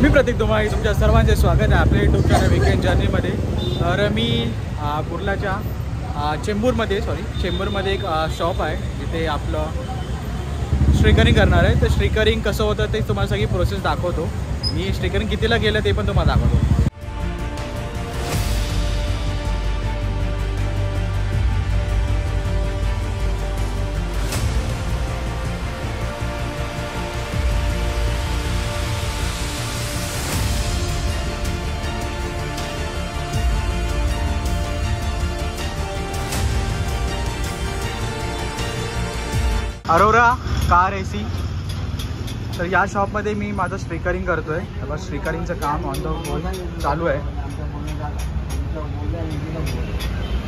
मी प्रतीक तुम्हाला तुमच्या सर्वांचे स्वागत आहे आपल्या यूट्यूब चॅनल वीकेंड जर्नीमध्ये. तर मी कुर्लाच्या चेंबूरमध्ये एक शॉप आहे जिथे आपलं स्ट्रिकरिंग करणार आहे. तर स्ट्रिकरिंग कसं होतं ते तुम्हाला सगळी प्रोसेस दाखवतो. मी स्ट्रिकरिंग कितीला केलं ते पण तुम्हाला दाखवतो. Arora car AC. तर या शॉपमध्ये मी माझं स्ट्रिकरिंग करतो आहे. तेव्हा स्ट्रिकरिंगचं काम ऑन द होल चालू आहे.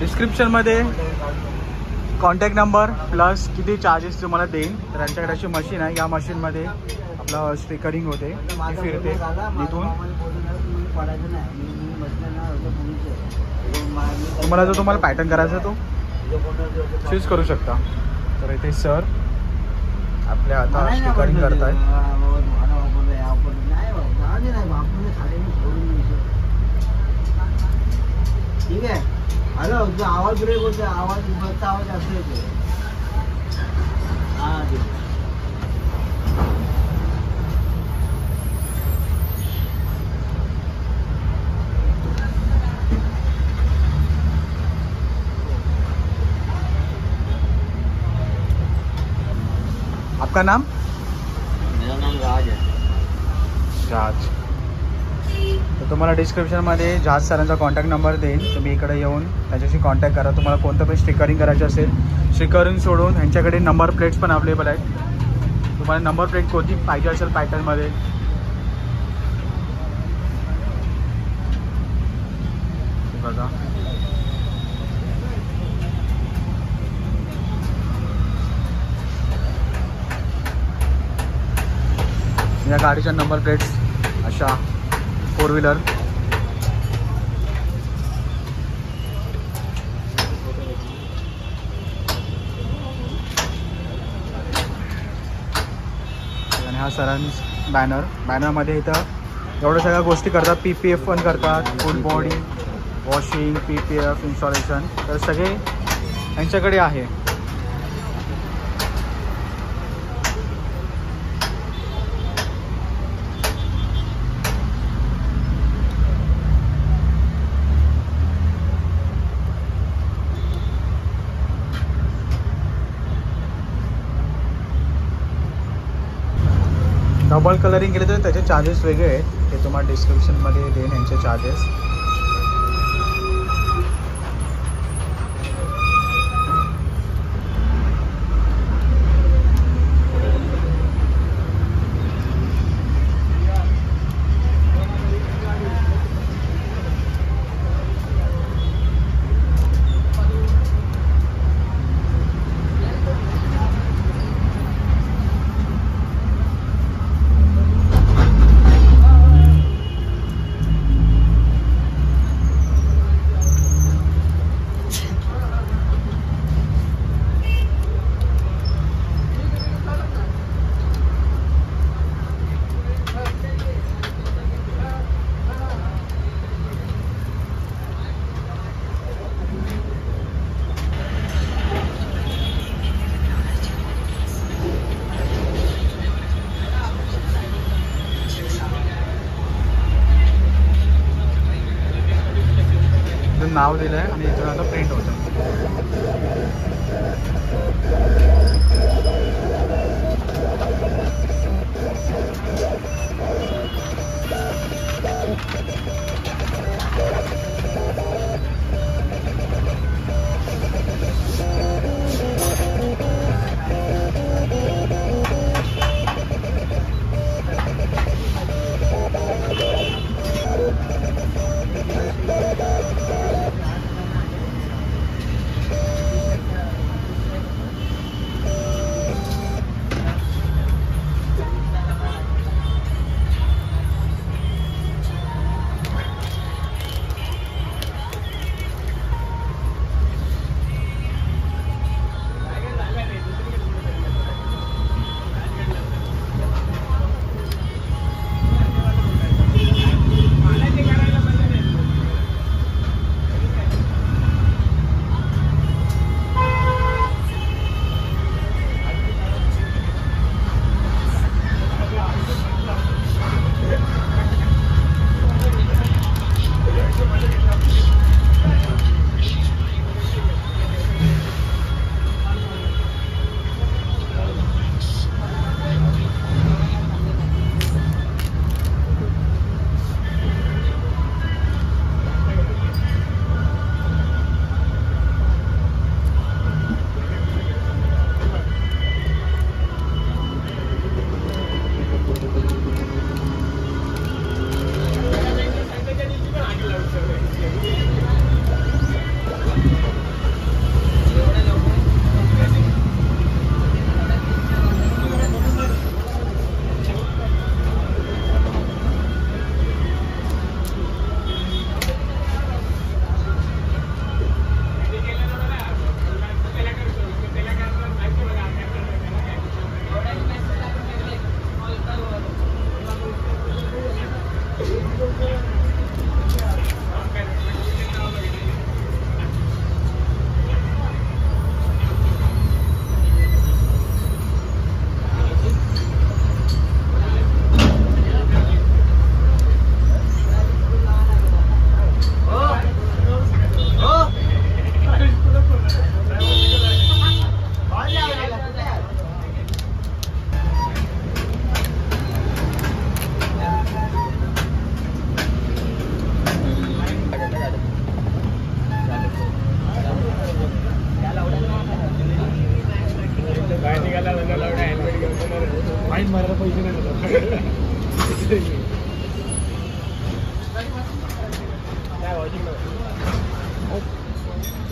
डिस्क्रिप्शनमध्ये कॉन्टॅक्ट नंबर प्लस किती चार्जेस तुम्हाला देईन. तर यांच्याकडे अशी मशीन आहे. या मशीनमध्ये आपलं स्ट्रिकरिंग होते, फिरते इथून. तुम्हाला जो पॅटर्न करायचा तो चूज करू शकता. तर इथे सर आपल्या आता स्टिकरिंग करतायत. ठीक आहे. हॅलो, जो आवाज ब्रेक होतो, बसचा आवाज जास्त येतो. आपका नाम? मेरा नाम राज है. जहाज. तर तुम्हाला डिस्क्रिप्शनमध्ये जहाज सरांचा कॉन्टॅक्ट नंबर देईन. तुम्ही इकडे येऊन त्यांच्याशी कॉन्टॅक्ट करा. तुम्हाला कोणतं पण स्टिकरिंग करायचं असेल. स्टिकरिंग सोडून ह्यांच्याकडे नंबर प्लेट्स पण अवेलेबल आहेत. तुम्हाला नंबर प्लेट कोणती पाहिजे असेल पॅटर्नमध्ये बघा. या गाडीच्या नंबर प्लेट्स अशा 4 व्हीलर. आणि हा सरांचा बॅनरमध्ये इथं एवढ्या सगळ्या गोष्टी करतात. PPF पण करतात, फुल बॉडी वॉशिंग, PPF इन्स्टॉलेशन. तर सगळे यांच्याकडे आहे. डबल कलरिंग केले तर त्याचे चार्जेस वेगळे आहेत. ते तुम्हाला डिस्क्रिप्शनमध्ये देईन यांचे चार्जेस. नाव दिलं आहे आणि इथून आता प्रिंट होतं.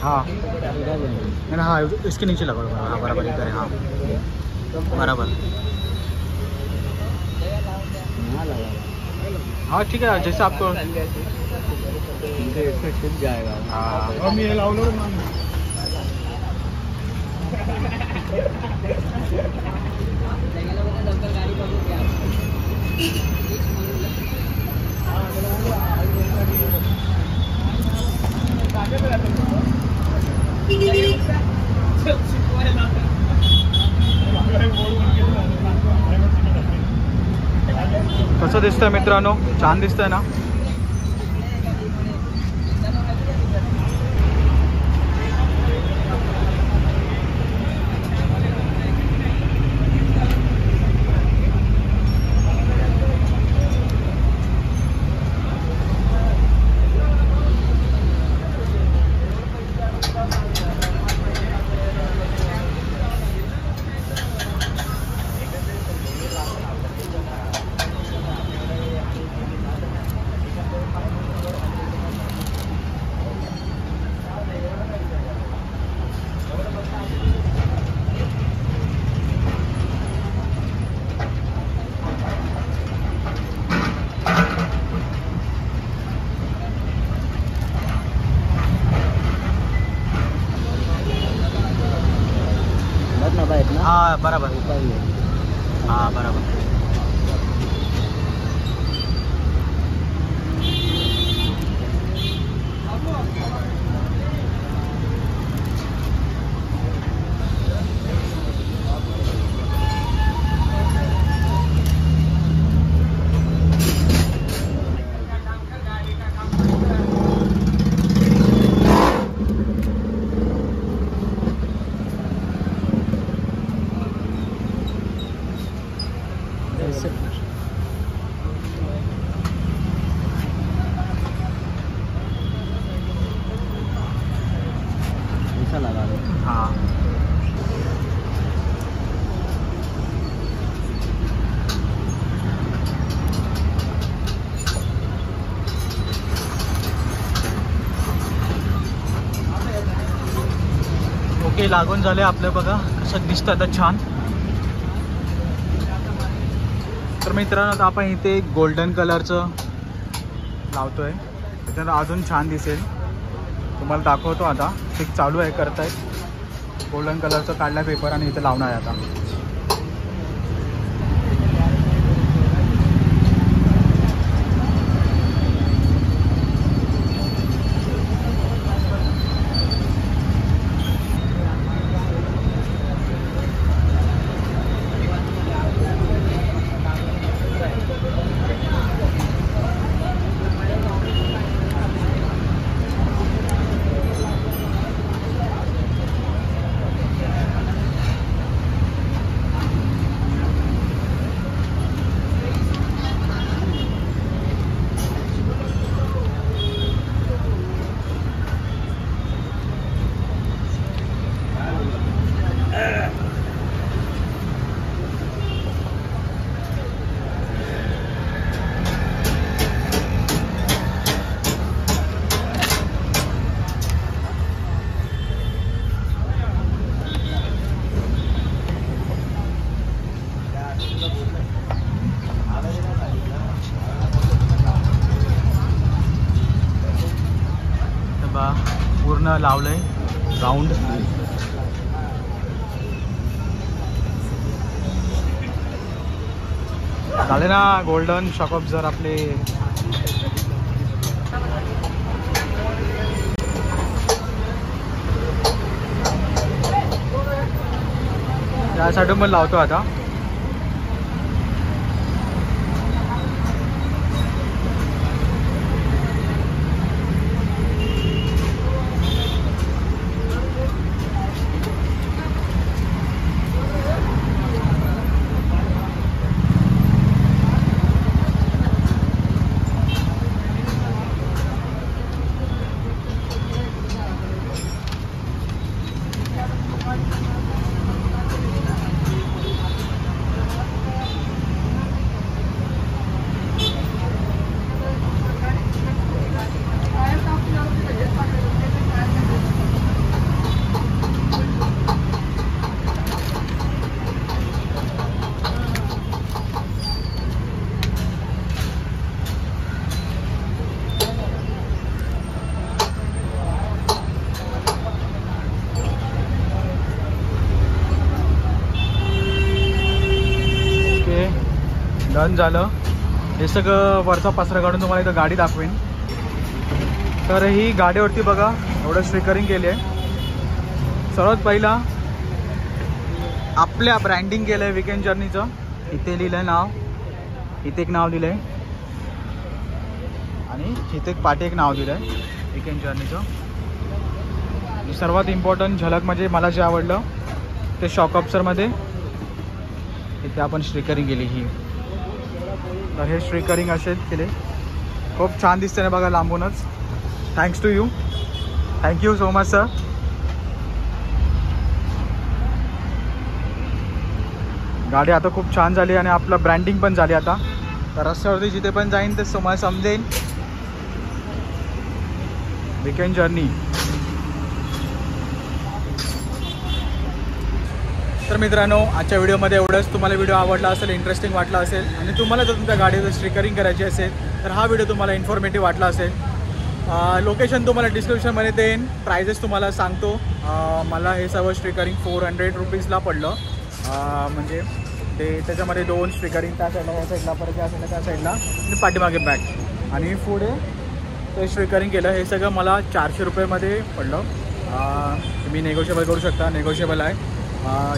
हाँ नहीं ना, हाँ इसके नीचे लगा लो। हाँ बराबर इधर है। हाँ बराबर। हाँ ठीक है, जैसे आपको छुप जाएगा। हाँ कसं दिसतंय मित्रांनो? छान दिसतंय ना? हाँ बराबर। हाँ बराबर। ऐसा लगा लो। हाँ ओके, लागून झाले आपले. बघा कसं दिसतं आता छान. तर मित्रांनो आता आपण इथे गोल्डन कलरचं लावतोय, त्याच्यानंतर अजून छान दिसेल. तुम्हाला दाखवतो आता. ठीक चालू आहे, करतायत. गोल्डन कलरचं काढला पेपर आणि इथे लावणार आहे आता. पूर्ण लावलंय राऊंड. झाले ना गोल्डन शॉक ऑब्झर आपले. त्यासाठी पण लावतो आता. झालं. हे सगळं वरचा पसरा काढून तुम्हाला इथं गाडी दाखवेन. तर ही गाडीवरती बघा एवढं स्टिकरिंग केली आहे. सर्वात पहिला आपल्या ब्रँडिंग केलं आहे वीकेंड जर्नीचं. इथे लिहिलं आहे नाव, इथे एक नाव दिलं आहे आणि इथे एक पाठी एक नाव दिलं आहे वीकेंड जर्नीचं. सर्वात इम्पॉर्टंट झलक म्हणजे मला जे आवडलं ते शॉक ऑब्सरमध्ये इथे आपण स्टिकरिंग केली ही. तर हे स्टिकरिंग असेच केले, खूप छान दिसते ना बघा लांबूनच. Thanks to you, thank you so much sir. गाडी आता खूप छान झाली आणि आपलं ब्रँडिंग पण झाली आता. तर रस्त्यावरती जिथे पण जाईन ते तुम्हाला समजेल वीकेंड जर्नी. तर मित्रांनो आजच्या व्हिडिओमध्ये एवढंच. तुम्हाला व्हिडिओ आवडला असेल, इंटरेस्टिंग वाटला असेल आणि तुम्हाला जर तुमच्या गाडीचं स्टिकरिंग करायची असेल तर हा व्हिडिओ तुम्हाला इन्फॉर्मेटिव्ह वाटला असेल. लोकेशन तुम्हाला डिस्क्रिप्शनमध्ये देईन, प्राइजेस तुम्हाला सांगतो. मला हे सर्व स्टिकरिंग 400 रुपीजला पडलं. म्हणजे ते त्याच्यामध्ये 2 स्टिकरिंग त्या साईडला, या साईडला, परत त्या साईडला, त्या साईडला आणि पाठीमागे बॅक आणि पुढे ते स्टिकरिंग केलं. हे सगळं मला 400 रुपयेमध्ये पडलं. तुम्ही नेगोशिएबल करू शकता, नेगोशिएबल आहे.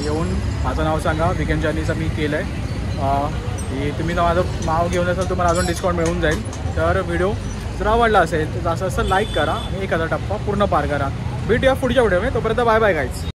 येऊन माझं नाव सांगा, वीकेंड जर्नीचं मी केलं आहे. तुम्ही माझं नाव घेऊन असाल तुम्हाला अजून डिस्काउंट मिळून जाईल. तर व्हिडिओ जर आवडला असेल तर जास्त असं लाईक करा आणि एखादा टप्पा पूर्ण पार करा. भेटूया पुढच्या व्हिडिओमध्ये. तोपर्यंत बाय बाय गाईज.